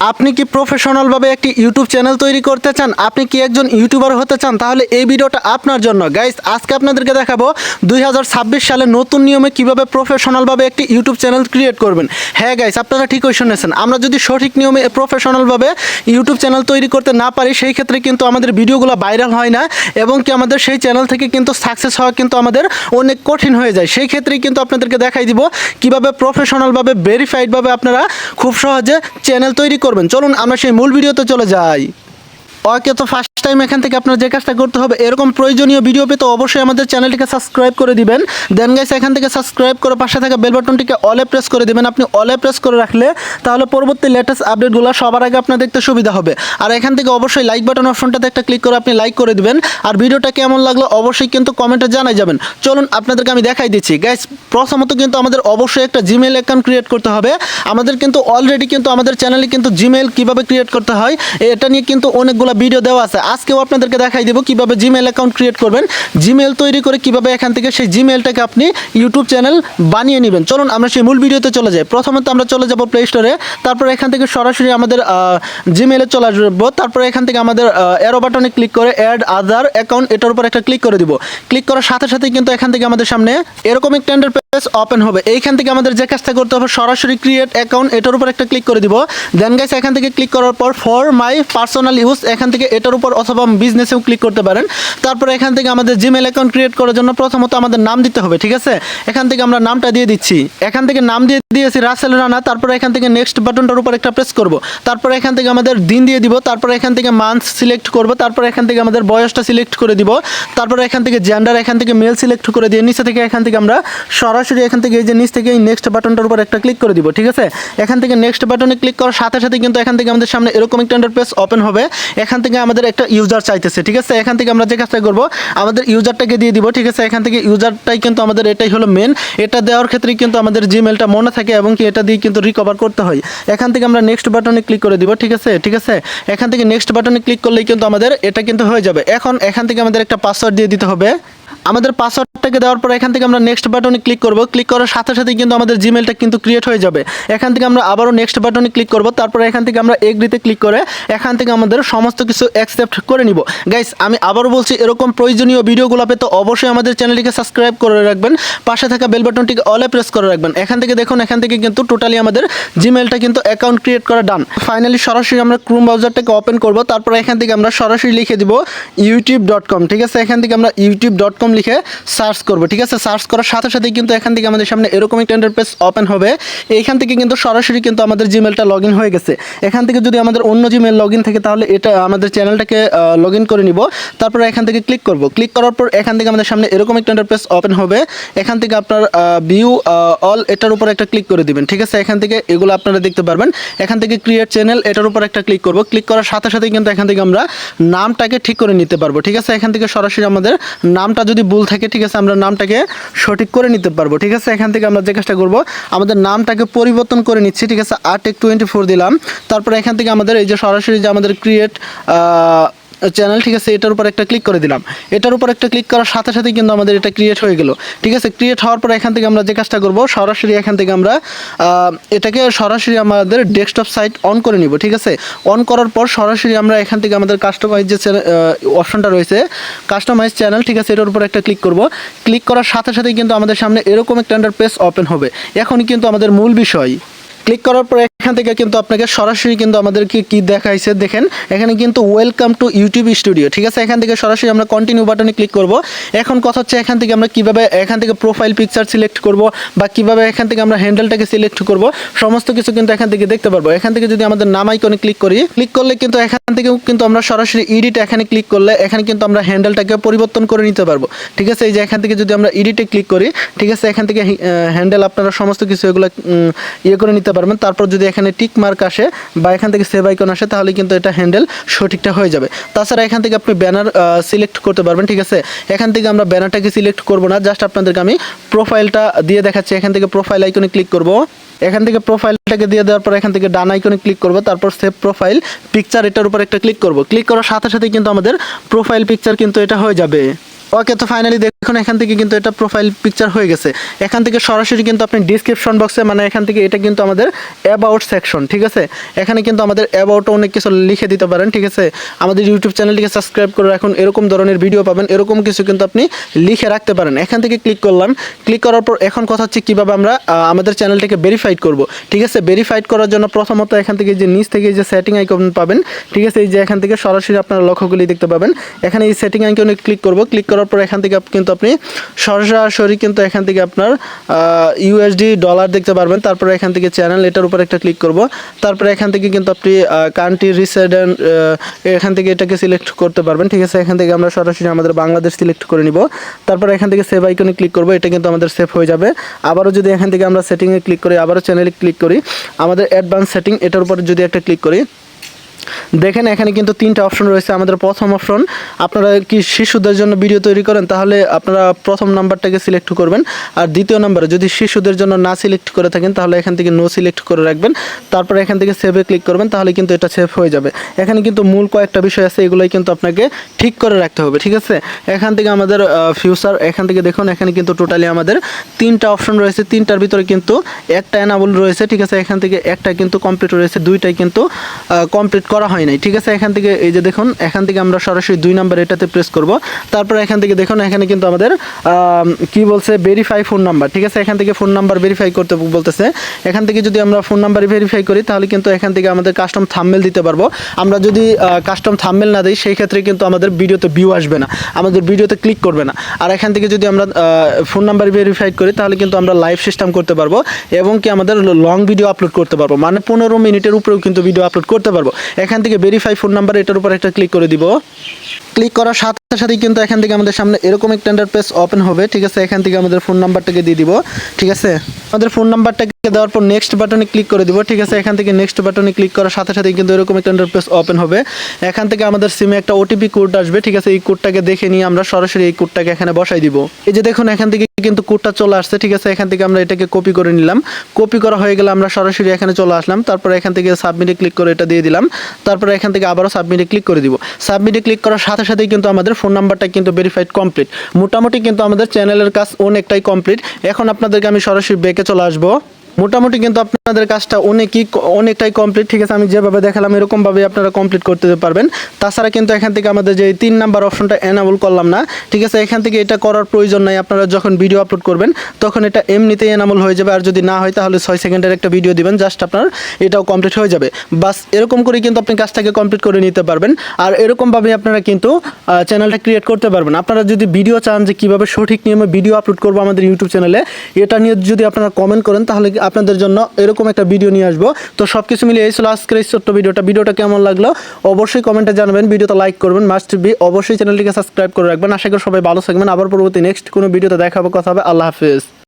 আপনি কি প্রফেশনালভাবে একটি ইউটিউব চ্যানেল তৈরি করতে চান? আপনি কি একজন ইউটিউবার হতে চান? তাহলে এই ভিডিওটা আপনার জন্য। গাইস, আজকে আপনাদেরকে দেখাবো 2026 সালে নতুন নিয়মে কিভাবে প্রফেশনালভাবে একটি ইউটিউব চ্যানেল ক্রিয়েট করবেন। হ্যাঁ গাইস, আপনারা ঠিকই শুনেছেন। আমরা যদি সঠিক নিয়মে প্রফেশনালভাবে ইউটিউব চ্যানেল তৈরি করতে না পারি, সেই ক্ষেত্রে কিন্তু আমাদের ভিডিওগুলো ভাইরাল হয় না এবং কি আমাদের সেই চ্যানেল থেকে কিন্তু সাকসেস হওয়া কিন্তু আমাদের অনেক কঠিন হয়ে যায়। সেই ক্ষেত্রেই কিন্তু আপনাদেরকে দেখাই দিব কিভাবে প্রফেশনালভাবে ভেরিফাইডভাবে আপনারা খুব সহজে চ্যানেল তৈরি করবেন। চলুন আমরা সেই মূল ভিডিওতে চলে যাই। ওকে, তো ফার্স্ট টাইম এখান থেকে আপনার যে কাজটা করতে হবে, এরকম প্রয়োজনীয় ভিডিও পেতে অবশ্যই আমাদের চ্যানেলটিকে সাবস্ক্রাইব করে দিবেন। দেন গাইস, এখান থেকে সাবস্ক্রাইব করে পাশে থাকা বেল বাটনটিকে অলে প্রেস করে দিবেন। আপনি অলে প্রেস করে রাখলে তাহলে পরবর্তী লেটেস্ট আপডেটগুলো সবার আগে আপনার দেখতে সুবিধা হবে। আর এখান থেকে অবশ্যই লাইক বাটন অপশনটাতে একটা ক্লিক করে আপনি লাইক করে দিবেন। আর ভিডিওটা কেমন লাগলো অবশ্যই কিন্তু কমেন্টে জানাই যাবেন। চলুন আপনাদেরকে আমি দেখাই দিচ্ছি। গাইস, প্রথমত কিন্তু আমাদের অবশ্যই একটা জিমেইল অ্যাকাউন্ট ক্রিয়েট করতে হবে। আমাদের কিন্তু অলরেডি কিন্তু আমাদের চ্যানেলে কিন্তু জিমেইল কিভাবে ক্রিয়েট করতে হয় এটা নিয়ে কিন্তু অনেকগুলো ভিডিও দেওয়া আছে। আজকেও আপনাদেরকে দেখাই দেবো কিভাবে জিমেইল অ্যাকাউন্ট ক্রিয়েট করবেন, জিমেইল তৈরি করে কিভাবে এখান থেকে সেই জিমেইলটাকে আপনি ইউটিউব চ্যানেল বানিয়ে নেবেন। চলুন আমরা সেই মূল ভিডিওতে চলে যাই। প্রথমত আমরা চলে যাব প্লে স্টোরে, তারপর এখান থেকে সরাসরি আমাদের জিমেইলে চলে আসবো। তারপরে এখান থেকে আমাদের অ্যারো বাটনে ক্লিক করে অ্যাড আদার অ্যাকাউন্ট এটার উপর একটা ক্লিক করে দিব। ক্লিক করার সাথে সাথে কিন্তু এখান থেকে আমাদের সামনে এরকম একটা পেজ ওপেন হবে। এইখান থেকে আমাদের যে কাজটা করতে হবে, সরাসরি ক্রিয়েট অ্যাকাউন্ট এটার উপর একটা ক্লিক করে দিব। দেন গাইস, এখান থেকে ক্লিক করার পর ফর মাই পার্সোনাল ইউজ এখান থেকে এটার উপর অথবা বিজনেসেও ক্লিক করতে পারেন। তারপরে এখান থেকে আমাদের জিমেইল অ্যাকাউন্ট ক্রিয়েট করার জন্য প্রথমত আমাদের নাম দিতে হবে, ঠিক আছে? এখান থেকে আমরা নামটা দিয়ে দিচ্ছি। এখান থেকে নাম দিয়ে দিয়েছি রাসেল রানা। তারপরে এখান থেকে নেক্সট বাটনটার উপর একটা প্রেস করব। তারপরে এখান থেকে আমাদের দিন দিয়ে দিব। তারপরে এখান থেকে মান্থ সিলেক্ট করব। তারপরে এখান থেকে আমাদের বয়সটা সিলেক্ট করে দিব। তারপরে এখান থেকে জেন্ডার এখান থেকে মেল সিলেক্ট করে দিয়ে নিচে থেকে এখান থেকে আমরা সরাসরি এখান থেকে এই যে নিচ থেকে এই নেক্সট বাটনটার উপর একটা ক্লিক করে দিব, ঠিক আছে? এখান থেকে নেক্সট বাটনে ক্লিক করার সাথে সাথে কিন্তু এখান থেকে আমাদের সামনে এরকম একটা ইন্টারফেস ওপেন হবে। এখান থেকে আমাদের একটা ইউজার চাইতেছে, ঠিক আছে? এখান থেকে আমরা যে কাজটা করব, আমাদের ইউজারটাকে দিয়ে দিব, ঠিক আছে? এখান থেকে ইউজারটাই কিন্তু আমাদের এটাই হলো মেন। এটা দেওয়ার ক্ষেত্রে কিন্তু আমাদের জিমেলটা মনে থাকে এবং কি এটা দিয়ে কিন্তু রিকভার করতে হয়। এখান থেকে আমরা নেক্সট বাটনে ক্লিক করে দিব, ঠিক আছে? ঠিক আছে, এখান থেকে নেক্সট বাটনে ক্লিক করলেই কিন্তু আমাদের এটা কিন্তু হয়ে যাবে। এখন এখান থেকে আমাদের একটা পাসওয়ার্ড দিয়ে দিতে হবে। আমাদের পাসওয়ার্ডটাকে দেওয়ার পর এখান থেকে আমরা নেক্সট বাটনে ক্লিক করব। ক্লিক করার সাথে সাথে কিন্তু আমাদের জিমেলটা কিন্তু ক্রিয়েট হয়ে যাবে। এখান থেকে আমরা আবারও নেক্সট বাটনে ক্লিক করব। তারপরে এখান থেকে আমরা এগ্রিতে ক্লিক করে এখান থেকে আমাদের সমস্ত কিছু অ্যাকসেপ্ট করে নিব। গাইস, আমি আবারও বলছি, এরকম প্রয়োজনীয় ভিডিওগুলো পেতে অবশ্যই আমাদের চ্যানেলটিকে সাবস্ক্রাইব করে রাখবেন। পাশে থাকা বেল বাটনটিকে অলে প্রেস করে রাখবেন। এখান থেকে দেখুন, এখান থেকে কিন্তু টোটালি আমাদের জিমেলটা কিন্তু অ্যাকাউন্ট ক্রিয়েট করা ডান। ফাইনালি সরাসরি আমরা ক্রোম ব্রাউজারটাকে ওপেন করব। তারপরে এখান থেকে আমরা সরাসরি লিখে দিব youtube.com, ঠিক আছে? এখান থেকে আমরা youtube.com লিখে সার্চ করব, ঠিক আছে? সার্চ করার সাথে সাথে কিন্তু এখান থেকে আমাদের সামনে এরকম একটা ইন্টারফেস ওপেন হবে। এইখান থেকে কিন্তু সরাসরি কিন্তু আমাদের জিমেলটা লগ ইন হয়ে গেছে। এখান থেকে যদি আমাদের অন্য জিমেল লগ ইন থাকে তাহলে এটা আমাদের চ্যানেলটাকে লগ ইন করে নিব। তারপরে এখান থেকে ক্লিক করব। ক্লিক করার পর এখান থেকে আমাদের সামনে এরকম একটা ইন্টারফেস ওপেন হবে। এখান থেকে আপনার ভিউ অল এটার উপর একটা ক্লিক করে দিবেন, ঠিক আছে? এখান থেকে এগুলো আপনারা দেখতে পারবেন। এখান থেকে ক্রিয়েট চ্যানেল এটার উপর একটা ক্লিক করব। ক্লিক করার সাথে সাথে কিন্তু এখান থেকে আমরা নামটাকে ঠিক করে নিতে পারবো, ঠিক আছে? এখান থেকে সরাসরি আমাদের নামটা যদি ভুল থাকে, ঠিক আছে, আমরা নামটাকে সঠিক করে নিতে পারবো, ঠিক আছে? এখান থেকে আমরা যে কাজটা করবো, আমাদের নামটাকে পরিবর্তন করে নিচ্ছি, ঠিক আছে? Artech24 দিলাম। তারপরে এখান থেকে আমাদের এই যে সরাসরি যে আমাদের ক্রিয়েট চ্যানেল, ঠিক আছে, এটার উপর একটা ক্লিক করে দিলাম। এটার উপর একটা ক্লিক করার সাথে সাথে কিন্তু আমাদের এটা ক্রিয়েট হয়ে গেল, ঠিক আছে? ক্রিয়েট হওয়ার পর এখান থেকে আমরা যে কাজটা করব, সরাসরি এখান থেকে আমরা এটাকে সরাসরি আমাদের ডেস্কটপ সাইট অন করে নিব, ঠিক আছে? অন করার পর সরাসরি আমরা এখান থেকে আমাদের কাস্টমাইজ যে অপশনটা রয়েছে, কাস্টমাইজ চ্যানেল, ঠিক আছে, এটার উপর একটা ক্লিক করব। ক্লিক করার সাথে সাথে কিন্তু আমাদের সামনে এরকম একটা ইন্টারফেস ওপেন হবে। এখন কিন্তু আমাদের মূল বিষয়, ক্লিক করার পর এখান থেকে কিন্তু আপনাকে সরাসরি কিন্তু আমাদেরকে কি দেখাইছে দেখেন, এখানে কিন্তু ওয়েলকাম টু ইউটিউব স্টুডিও, ঠিক আছে? এখান থেকে সরাসরি আমরা কন্টিনিউ বাটনে ক্লিক করব। এখন কথা হচ্ছে এখান থেকে আমরা কিভাবে এখান থেকে প্রোফাইল পিকচার সিলেক্ট করব বা কিভাবে এখান থেকে আমরা হ্যান্ডেলটাকে সিলেক্ট করব, সমস্ত কিছু কিন্তু এখান থেকে দেখতে পারবো। এখান থেকে যদি আমাদের নাম আইকনে ক্লিক করি, ক্লিক করলে কিন্তু এখান থেকেও কিন্তু আমরা সরাসরি এডিট এখানে ক্লিক করলে এখানে কিন্তু আমরা হ্যান্ডেলটাকে পরিবর্তন করে নিতে পারবো, ঠিক আছে? এই যে এখান থেকে যদি আমরা এডিটে ক্লিক করি, ঠিক আছে, এখান থেকে হ্যান্ডেল আপনারা সমস্ত কিছু এগুলো ইয়ে করে নিতে পারবেন। তারপর যদি এখানে টিক মার্ক আসে বা এখান থেকে সেভ আইকন আসে তাহলে কিন্তু এটা হ্যান্ডেল সঠিকটা হয়ে যাবে। তাছাড়া এখান থেকে আপনি ব্যানার সিলেক্ট করতে পারবেন, ঠিক আছে? এখান থেকে আমরা ব্যানারটাকে সিলেক্ট করব না, জাস্ট আপনাদেরকে আমি প্রোফাইলটা দিয়ে দেখাচ্ছি। এখান থেকে প্রোফাইল আইকনে ক্লিক করব। এখান থেকে প্রোফাইলটাকে দিয়ে দেওয়ার পর এখান থেকে ডান আইকনে ক্লিক করব। তারপর সেভ প্রোফাইল পিকচার এটার উপর একটা ক্লিক করব। ক্লিক করার সাথে সাথে কিন্তু আমাদের প্রোফাইল পিকচার কিন্তু এটা হয়ে যাবে। ওকে, তো ফাইনালি দেখুন এখান থেকে কিন্তু এটা প্রোফাইল পিকচার হয়ে গেছে। এখান থেকে সরাসরি কিন্তু আপনি ডিসক্রিপশন বক্সে মানে এখান থেকে এটা কিন্তু আমাদের অ্যাবাউট সেকশন, ঠিক আছে। এখানে কিন্তু আমাদের অ্যাবাউটে অনেক কিছু লিখে দিতে পারেন, ঠিক আছে। আমাদের ইউটিউব চ্যানেলটিকে সাবস্ক্রাইব করে রাখুন, এরকম ধরনের ভিডিও পাবেন, এরকম কিছু কিন্তু আপনি লিখে রাখতে পারেন। এখান থেকে ক্লিক করলাম, ক্লিক করার পর এখন কথা হচ্ছে কীভাবে আমরা আমাদের চ্যানেলটিকে ভেরিফাইড করব, ঠিক আছে। ভেরিফাইড করার জন্য প্রথমত এখান থেকে যে নিচ থেকে যে সেটিং আইকন পাবেন, ঠিক আছে, এই যে এখান থেকে সরাসরি আপনারা লক্ষ্যগুলি দেখতে পাবেন। এখানে এই সেটিং আইকনে ক্লিক করব, ক্লিক করার পর এখান থেকে কিন্তু আপনি সরাসরি কিন্তু এখান থেকে আপনার ইউএসডি ডলার দেখতে পারবেন। তারপরে এখান থেকে চ্যানেল এটার উপর একটা ক্লিক করব, তারপরে এখান থেকে কিন্তু আপনি কান্ট্রি রিসিডেন্ট এখান থেকে এটাকে সিলেক্ট করতে পারবেন, ঠিক আছে। এখান থেকে আমরা সরাসরি আমাদের বাংলাদেশ সিলেক্ট করে নিব, তারপরে এখান থেকে সেভ আইকনে ক্লিক করব, এটা কিন্তু আমাদের সেভ হয়ে যাবে। আবারও যদি এখান থেকে আমরা সেটিংয়ে ক্লিক করি, আবারও চ্যানেলে ক্লিক করি, আমাদের অ্যাডভান্স সেটিং এটার উপর যদি একটা ক্লিক করি, দেখেন এখানে কিন্তু তিনটা অপশন রয়েছে। আমাদের প্রথম অপশন, আপনারা কি শিশুদের জন্য ভিডিও তৈরি করেন তাহলে আপনারা প্রথম নাম্বারটাকে সিলেক্ট করবেন, আর দ্বিতীয় নাম্বারে যদি শিশুদের জন্য না সিলেক্ট করে থাকেন তাহলে এখান থেকে নো সিলেক্ট করে রাখবেন। তারপরে এখান থেকে সেভে ক্লিক করবেন, তাহলে কিন্তু এটা সেভ হয়ে যাবে। এখানে কিন্তু মূল কয়েকটা বিষয় আছে, এগুলোই কিন্তু আপনাকে ঠিক করে রাখতে হবে, ঠিক আছে। এখান থেকে আমাদের ফিউচার, এখান থেকে দেখুন এখানে কিন্তু টোটালি আমাদের তিনটা অপশন রয়েছে, তিনটার ভিতরে কিন্তু একটা এনাবল রয়েছে, ঠিক আছে। এখান থেকে একটা কিন্তু কমপ্লিট রয়েছে, দুইটাই কিন্তু কমপ্লিট করা হয় নাই, ঠিক আছে। এখান থেকে এই যে দেখুন এখান থেকে আমরা সরাসরি 2 নাম্বার এটাতে প্রেস করব। তারপর এখান থেকে দেখুন এখানে কিন্তু আমাদের কি বলছে, ভেরিফাই ফোন নাম্বার, ঠিক আছে। এখান থেকে ফোন নাম্বার ভেরিফাই করতে বলতেছে। এখান থেকে যদি আমরা ফোন নাম্বার ভেরিফাই করি তাহলে কিন্তু এখান থেকে আমাদের কাস্টম থাম্বনেল দিতে পারবো। আমরা যদি কাস্টম থাম্বনেল না দিই সেই ক্ষেত্রে কিন্তু আমাদের ভিডিওতে ভিউ আসবে না, আমাদের ভিডিওতে ক্লিক করবে না। আর এখান থেকে যদি আমরা ফোন নাম্বার ভেরিফাই করি তাহলে কিন্তু আমরা লাইভ সিস্টেম করতে পারবো এবং কি আমাদের লং ভিডিও আপলোড করতে পারবো, মানে 15 মিনিটের উপরেও কিন্তু ভিডিও আপলোড করতে পারবো। এখান থেকে ভেরিফাই ফোন নাম্বার এটার উপর একটা ক্লিক করে দিব। ক্লিক করার সাথে সাথেই কিন্তু এখান থেকে আমাদের সামনে এরকম একটা ইন্টারফেস ওপেন হবে, ঠিক আছে। এখান থেকে আমাদের ফোন নাম্বারটাকে দিয়ে দিব, ঠিক আছে। আমাদের ফোন নাম্বারটাকে দেওয়ার পর নেক্সট বাটনে ক্লিক করে দিব, ঠিক আছে। এখান থেকে নেক্সট বাটনে ক্লিক করার সাথে সাথেই কিন্তু এরকম একটা ইন্টারফেস ওপেন হবে। এখান থেকে আমাদের সিমে একটা ওটিপি কোড আসবে, ঠিক আছে। এই কোডটাকে দেখে নিয়ে আমরা সরাসরি এই কোডটাকে এখানে বসাই দিব। এই যে দেখুন এখান থেকে কিন্তু কোডটা চলে আসছে, ঠিক আছে। এখান থেকে আমরা এটাকে কপি করে নিলাম, কপি করা হয়ে গেলে আমরা সরাসরি এখানে চলে আসলাম। তারপরে এখান থেকে সাবমিটে ক্লিক করে এটা দিয়ে দিলাম, তারপরে এখান থেকে আবারও সাবমিটে ক্লিক করে দিব। সাবমিটে ক্লিক করার সাথে সাথেই কিন্তু আমাদের ফোন নাম্বারটা কিন্তু ভেরিফাইড কমপ্লিট। মোটামুটি কিন্তু আমাদের চ্যানেলের কাজ অনেকটাই কমপ্লিট। এখন আপনাদেরকে আমি সরাসরি ব্যাকে চলে আসবো। মোটামুটি কিন্তু আপনাদের কাজটা অনেকটাই কমপ্লিট, ঠিক আছে। আমি যেভাবে দেখালাম এরকমভাবে আপনারা কমপ্লিট করতে পারবেন। তাছাড়া কিন্তু এখান থেকে আমাদের যে 3 নাম্বার অপশনটা এনাবল করলাম না, ঠিক আছে। এখান থেকে এটা করার প্রয়োজন নাই, আপনারা যখন ভিডিও আপলোড করবেন তখন এটা এমনিতেই এনাবল হয়ে যাবে। আর যদি না হয় তাহলে 6 সেকেন্ডের একটা ভিডিও দিবেন, জাস্ট আপনার এটাও কমপ্লিট হয়ে যাবে। বাস এরকম করে কিন্তু আপনি কাজটাকে কমপ্লিট করে নিতে পারবেন। আর এরকমভাবে আপনারা কিন্তু চ্যানেলটা ক্রিয়েট করতে পারবেন। আপনারা যদি ভিডিও চান যে কীভাবে সঠিক নিয়মে ভিডিও আপলোড করবো আমাদের ইউটিউব চ্যানেলে, এটা নিয়ে যদি আপনারা কমেন্ট করেন তাহলে আপনাদের জন্য এরকম একটা ভিডিও নিয়ে আসবো। তো সব কিছু মিলিয়ে এই ছিল আজকের এই ছোট্ট ভিডিওটা কেমন লাগলো অবশ্যই কমেন্টে জানাবেন। ভিডিওটা লাইক করবেন, মাস্ট বি অবশ্যই চ্যানেলটিকে সাবস্ক্রাইব করে রাখবেন। আশা করি সবাই ভালো থাকবেন। আবার পরবর্তী নেক্সট কোনো ভিডিওতে দেখা হবে, কথা হবে। আল্লাহ হাফেজ।